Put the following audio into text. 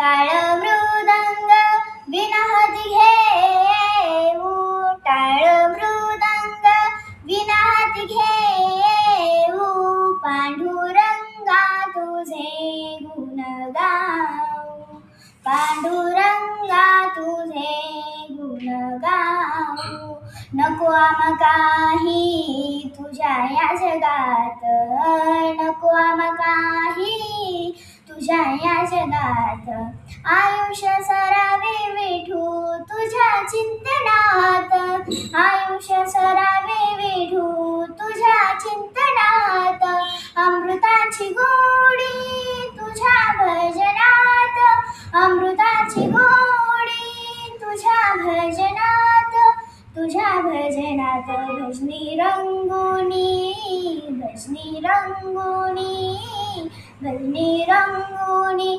टाळ मृदंग विनाहती घेऊ, टाळ मृदंग विनाहती घेऊ, पांडुरंगा तुझे गुण गाऊ, पांडुरंगा तुझे गुण गाऊ. नको आम काही तुझ्या या जगात, नको आम काही तुझ्या या जगात. आयुष्य सरावे विठू तुझ्या चिंतनात, आयुष्य सरावे विठू तुझ्या चिंतनात. अमृताची गोडी तुझ्या भजनात, अमृताची गोडी तुझ्या भजनात, तुझ्या भजनात. भजनी रंगोनी, भजनी रंगोनी, भजनी रंगोनी.